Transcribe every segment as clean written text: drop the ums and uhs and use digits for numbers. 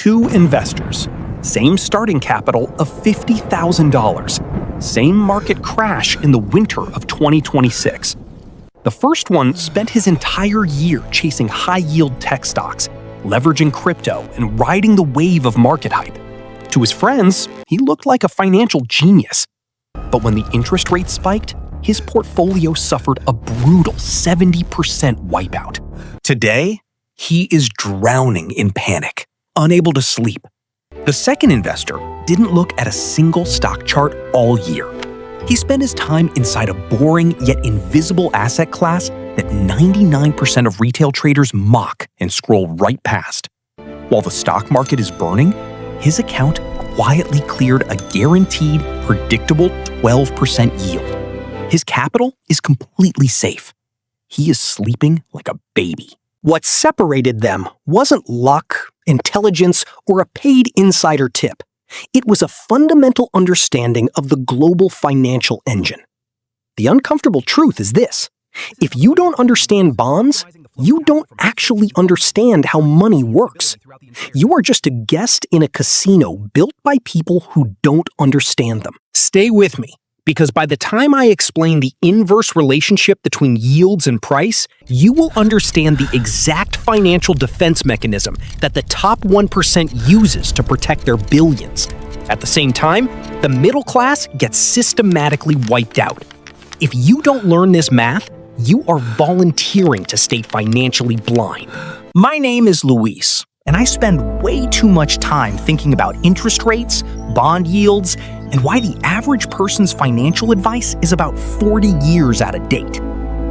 two investors, same starting capital of $50,000, same market crash in the winter of 2026. The first one spent his entire year chasing high-yield tech stocks, leveraging crypto, and riding the wave of market hype. To his friends, he looked like a financial genius. But when the interest rate spiked, his portfolio suffered a brutal 70% wipeout. Today, he is drowning in panic, unable to sleep. The second investor didn't look at a single stock chart all year. He spent his time inside a boring yet invisible asset class that 99% of retail traders mock and scroll right past. While the stock market is burning, his account quietly cleared a guaranteed, predictable 12% yield. His capital is completely safe. He is sleeping like a baby. What separated them wasn't luck, intelligence, or a paid insider tip. It was a fundamental understanding of the global financial engine. The uncomfortable truth is this: if you don't understand bonds, you don't actually understand how money works. You are just a guest in a casino built by people who don't understand them. Stay with me, because by the time I explain the inverse relationship between yields and price, you will understand the exact financial defense mechanism that the top 1% uses to protect their billions. At the same time, the middle class gets systematically wiped out. If you don't learn this math, you are volunteering to stay financially blind. My name is Luis, and I spend way too much time thinking about interest rates, bond yields, and why the average person's financial advice is about 40 years out of date.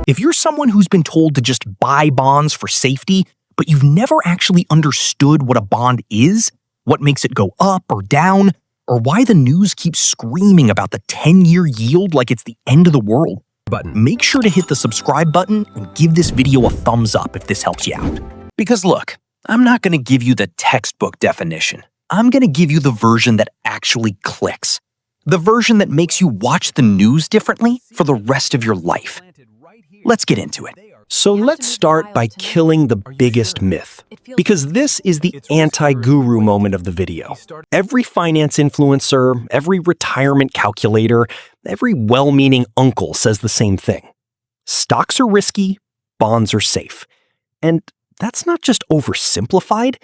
If you're someone who's been told to just buy bonds for safety, but you've never actually understood what a bond is, what makes it go up or down, or why the news keeps screaming about the 10-year yield like it's the end of the world, make sure to hit the subscribe button and give this video a thumbs up if this helps you out. Because look, I'm not going to give you the textbook definition. I'm going to give you the version that actually clicks. The version that makes you watch the news differently for the rest of your life. Let's get into it. So let's start by killing the biggest myth, because this is the anti-guru moment of the video. Every finance influencer, every retirement calculator, every well-meaning uncle says the same thing. Stocks are risky, bonds are safe. And that's not just oversimplified.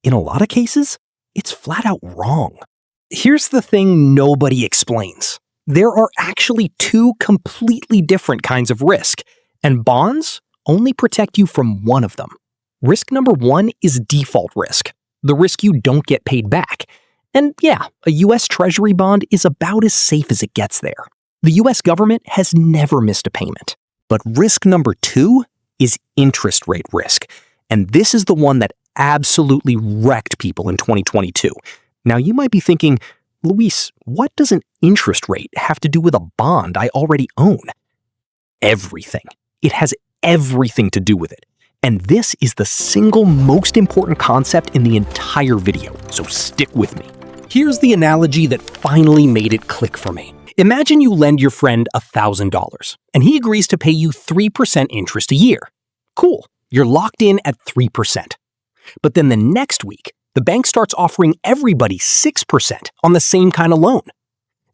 In a lot of cases, it's flat out wrong. Here's the thing nobody explains. There are actually two completely different kinds of risk, and bonds only protect you from one of them. Risk number one is default risk, the risk you don't get paid back. And yeah, a US Treasury bond is about as safe as it gets there. The US government has never missed a payment. But risk number two is interest rate risk, and this is the one that absolutely wrecked people in 2022. Now you might be thinking, Luis, what does an interest rate have to do with a bond I already own? Everything. It has everything to do with it. And this is the single most important concept in the entire video, so stick with me. Here's the analogy that finally made it click for me. Imagine you lend your friend $1,000, and he agrees to pay you 3% interest a year. Cool, you're locked in at 3%. But then the next week, the bank starts offering everybody 6% on the same kind of loan.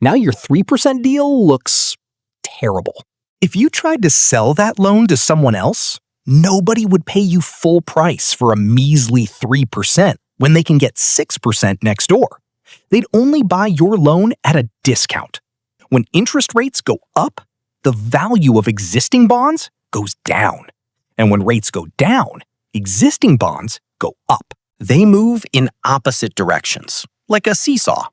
Now your 3% deal looks terrible. If you tried to sell that loan to someone else, nobody would pay you full price for a measly 3% when they can get 6% next door. They'd only buy your loan at a discount. When interest rates go up, the value of existing bonds goes down. And when rates go down, existing bonds go up. They move in opposite directions, like a seesaw.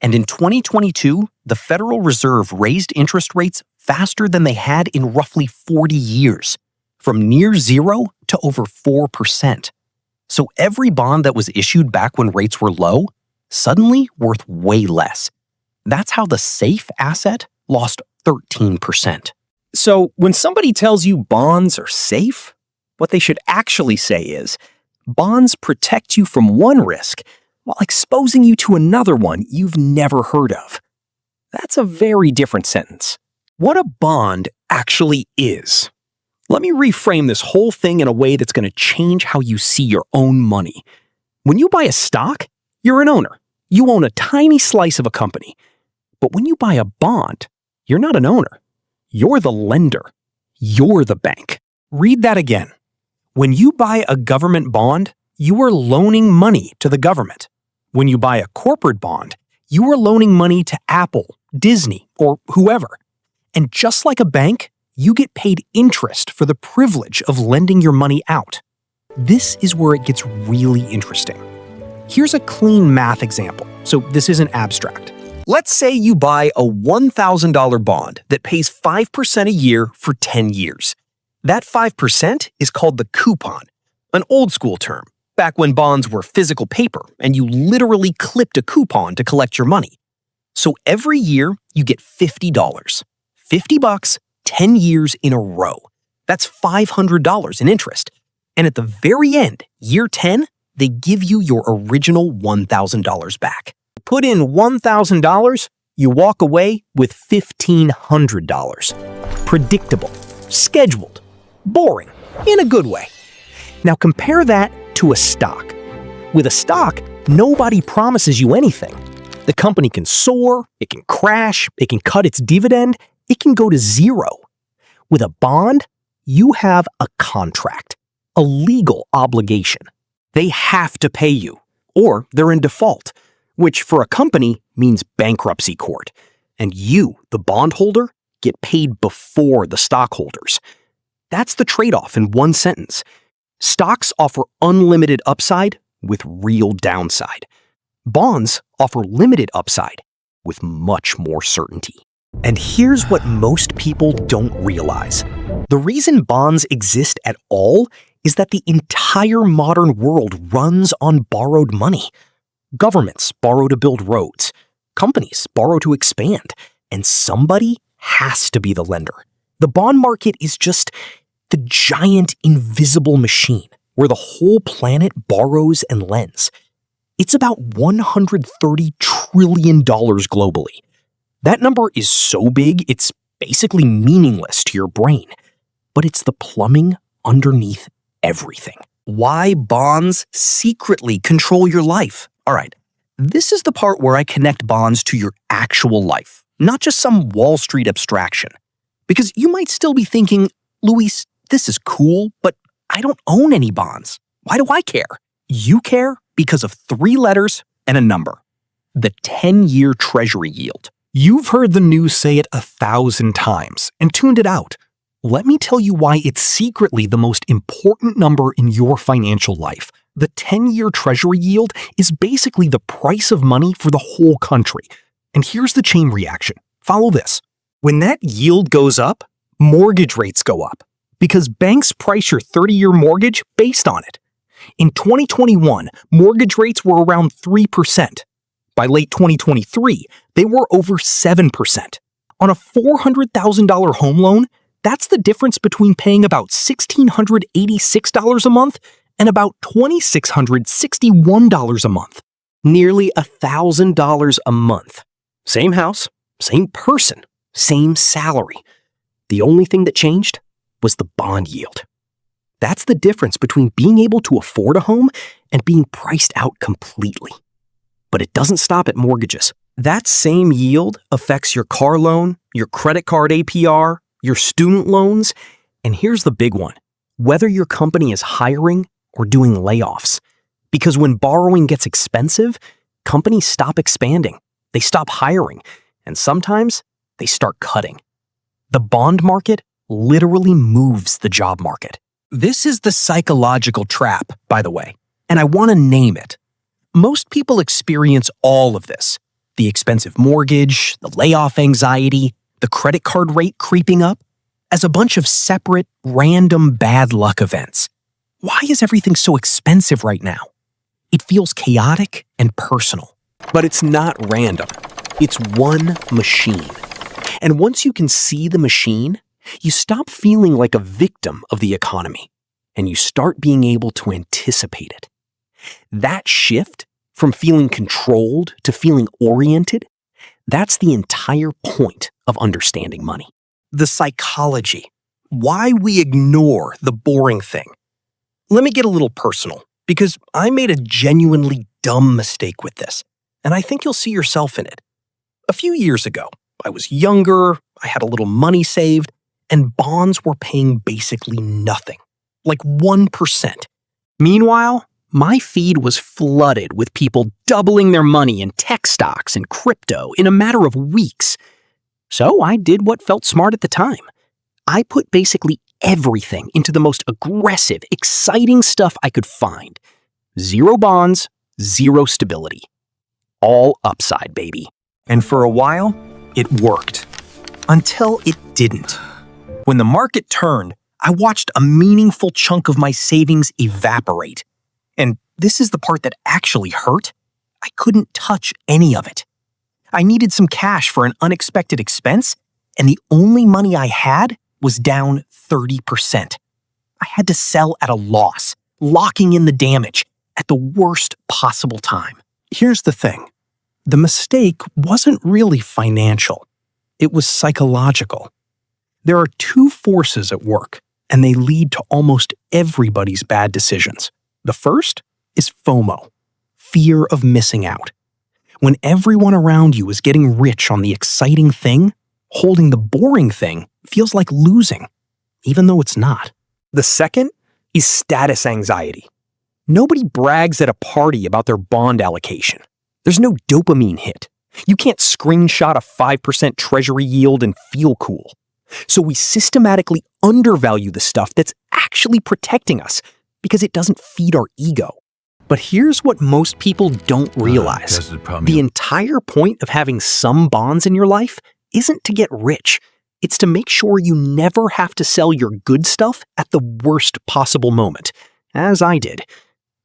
And in 2022, the Federal Reserve raised interest rates faster than they had in roughly 40 years, from near zero to over 4%. So every bond that was issued back when rates were low, suddenly worth way less. That's how the safe asset lost 13%. So when somebody tells you bonds are safe, what they should actually say is, bonds protect you from one risk while exposing you to another one you've never heard of. That's a very different sentence. What a bond actually is. Let me reframe this whole thing in a way that's going to change how you see your own money. When you buy a stock, You're an owner. You own a tiny slice of a company. But when you buy a bond, you're not an owner. You're the lender. You're the bank. Read that again. When you buy a government bond, you are loaning money to the government. When you buy a corporate bond, you are loaning money to Apple, Disney, or whoever. And just like a bank, you get paid interest for the privilege of lending your money out. This is where it gets really interesting. Here's a clean math example, so this isn't abstract. Let's say you buy a $1,000 bond that pays 5% a year for 10 years. That 5% is called the coupon, an old school term, back when bonds were physical paper and you literally clipped a coupon to collect your money. So every year you get $50. $50, 10 years in a row. That's $500 in interest. And at the very end, year 10, they give you your original $1,000 back. Put in $1,000, you walk away with $1,500. Predictable, scheduled, boring, in a good way. Now compare that to a stock. With a stock, nobody promises you anything. The company can soar, it can crash, it can cut its dividend, it can go to zero. With a bond, you have a contract, a legal obligation. They have to pay you, or they're in default, which for a company means bankruptcy court. And you, the bondholder, get paid before the stockholders. That's the trade-off in one sentence. Stocks offer unlimited upside with real downside. Bonds offer limited upside with much more certainty. And here's what most people don't realize. The reason bonds exist at all is that the entire modern world runs on borrowed money. Governments borrow to build roads. Companies borrow to expand. And somebody has to be the lender. The bond market is just the giant invisible machine where the whole planet borrows and lends. It's about $130 trillion globally. That number is so big, it's basically meaningless to your brain. But it's the plumbing underneath everything. Why bonds secretly control your life. All right, this is the part where I connect bonds to your actual life, not just some Wall Street abstraction. Because you might still be thinking, Luis, this is cool, but I don't own any bonds. Why do I care? You care because of 3 letters and a number. The 10-year Treasury yield. You've heard the news say it 1,000 times and tuned it out. Let me tell you why it's secretly the most important number in your financial life. The 10-year Treasury yield is basically the price of money for the whole country. And here's the chain reaction. Follow this. When that yield goes up, mortgage rates go up because banks price your 30-year mortgage based on it. In 2021, mortgage rates were around 3%. By late 2023, they were over 7%. On a $400,000 home loan, that's the difference between paying about $1,686 a month and about $2,661 a month. Nearly $1,000 a month. Same house, same person, same salary. The only thing that changed was the bond yield. That's the difference between being able to afford a home and being priced out completely. But it doesn't stop at mortgages. That same yield affects your car loan, your credit card APR, your student loans, and here's the big one, whether your company is hiring or doing layoffs. Because when borrowing gets expensive, companies stop expanding, they stop hiring, and sometimes they start cutting. The bond market literally moves the job market. This is the psychological trap, by the way, and I want to name it. Most people experience all of this. The expensive mortgage, the layoff anxiety, the credit card rate creeping up, as a bunch of separate, random bad luck events. Why is everything so expensive right now? It feels chaotic and personal. But it's not random. It's one machine. And once you can see the machine, you stop feeling like a victim of the economy, and you start being able to anticipate it. That shift from feeling controlled to feeling oriented, that's the entire point of understanding money. The psychology, why we ignore the boring thing. Let me get a little personal, because I made a genuinely dumb mistake with this, and I think you'll see yourself in it. A few years ago, I was younger, I had a little money saved, and bonds were paying basically nothing, like 1%. Meanwhile, my feed was flooded with people doubling their money in tech stocks and crypto in a matter of weeks. So I did what felt smart at the time. I put basically everything into the most aggressive, exciting stuff I could find. 0 bonds, 0 stability. All upside, baby. And for a while, it worked. Until it didn't. When the market turned, I watched a meaningful chunk of my savings evaporate. And this is the part that actually hurt. I couldn't touch any of it. I needed some cash for an unexpected expense, and the only money I had was down 30%. I had to sell at a loss, locking in the damage at the worst possible time. Here's the thing. The mistake wasn't really financial. It was psychological. There are 2 forces at work, and they lead to almost everybody's bad decisions. The first is FOMO, fear of missing out. When everyone around you is getting rich on the exciting thing, holding the boring thing feels like losing, even though it's not. The second is status anxiety. Nobody brags at a party about their bond allocation. There's no dopamine hit. You can't screenshot a 5% Treasury yield and feel cool. So we systematically undervalue the stuff that's actually protecting us because it doesn't feed our ego. But here's what most people don't realize. The entire point of having some bonds in your life isn't to get rich. It's to make sure you never have to sell your good stuff at the worst possible moment, as I did.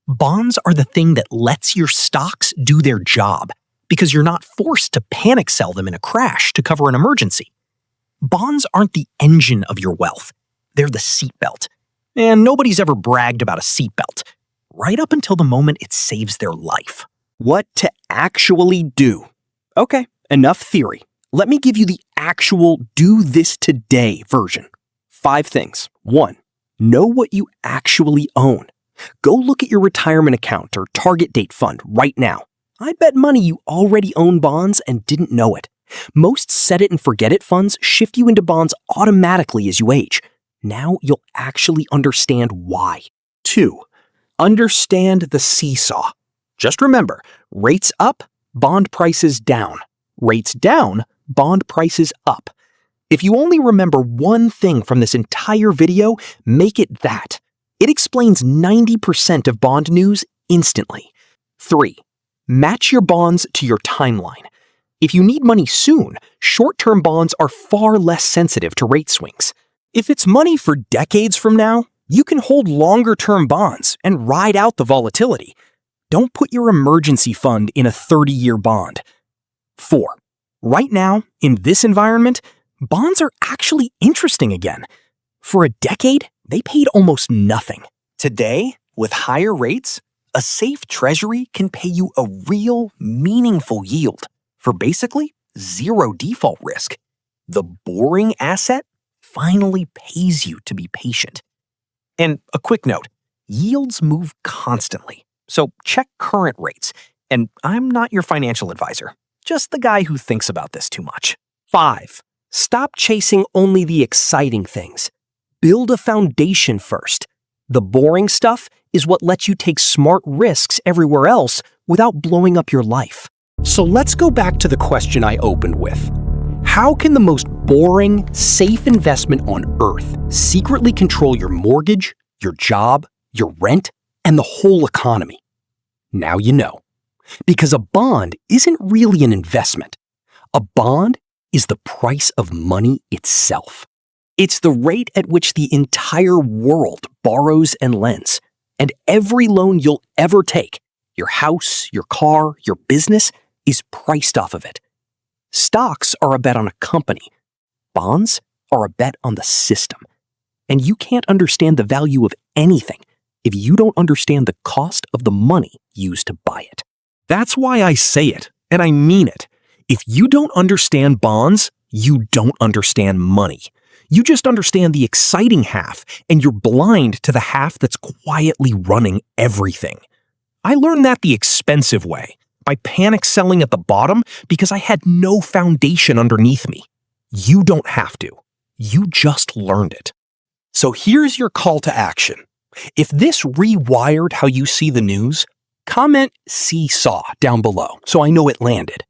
Bonds are the thing that lets your stocks do their job because you're not forced to panic sell them in a crash to cover an emergency. Bonds aren't the engine of your wealth. They're the seatbelt. And nobody's ever bragged about a seatbelt, right up until the moment it saves their life. What to actually do? Okay, enough theory. Let me give you the actual do this today version. 5 things. 1. Know what you actually own. Go look at your retirement account or target date fund right now. I bet money you already own bonds and didn't know it. Most set it and forget it funds shift you into bonds automatically as you age. Now you'll actually understand why. 2. Understand the seesaw. Just remember, rates up, bond prices down. Rates down, bond prices up. If you only remember one thing from this entire video, make it that. It explains 90% of bond news instantly. 3. Match your bonds to your timeline. If you need money soon, short-term bonds are far less sensitive to rate swings. If it's money for decades from now, you can hold longer-term bonds and ride out the volatility. Don't put your emergency fund in a 30-year bond. 4. Right now, in this environment, bonds are actually interesting again. For a decade, they paid almost nothing. Today, with higher rates, a safe Treasury can pay you a real, meaningful yield for basically 0 default risk. The boring asset finally pays you to be patient. And a quick note, yields move constantly, so check current rates. And I'm not your financial advisor, just the guy who thinks about this too much. 5. Stop chasing only the exciting things. Build a foundation first. The boring stuff is what lets you take smart risks everywhere else without blowing up your life. So let's go back to the question I opened with. How can the most boring, safe investment on earth secretly control your mortgage, your job, your rent, and the whole economy? Now you know. Because a bond isn't really an investment. A bond is the price of money itself. It's the rate at which the entire world borrows and lends. And every loan you'll ever take, your house, your car, your business, is priced off of it. Stocks are a bet on a company. Bonds are a bet on the system. And you can't understand the value of anything if you don't understand the cost of the money used to buy it. That's why I say it, and I mean it. If you don't understand bonds, you don't understand money. You just understand the exciting half, and you're blind to the half that's quietly running everything. I learned that the expensive way, by panic selling at the bottom because I had no foundation underneath me. You don't have to. You just learned it. So here's your call to action. If this rewired how you see the news, comment seesaw down below so I know it landed.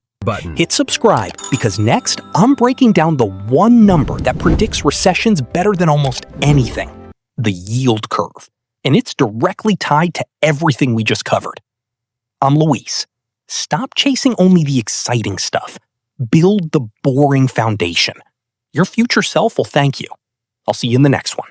Hit subscribe because next I'm breaking down the one number that predicts recessions better than almost anything, the yield curve. And it's directly tied to everything we just covered. I'm Luis. Stop chasing only the exciting stuff. Build the boring foundation. Your future self will thank you. I'll see you in the next one.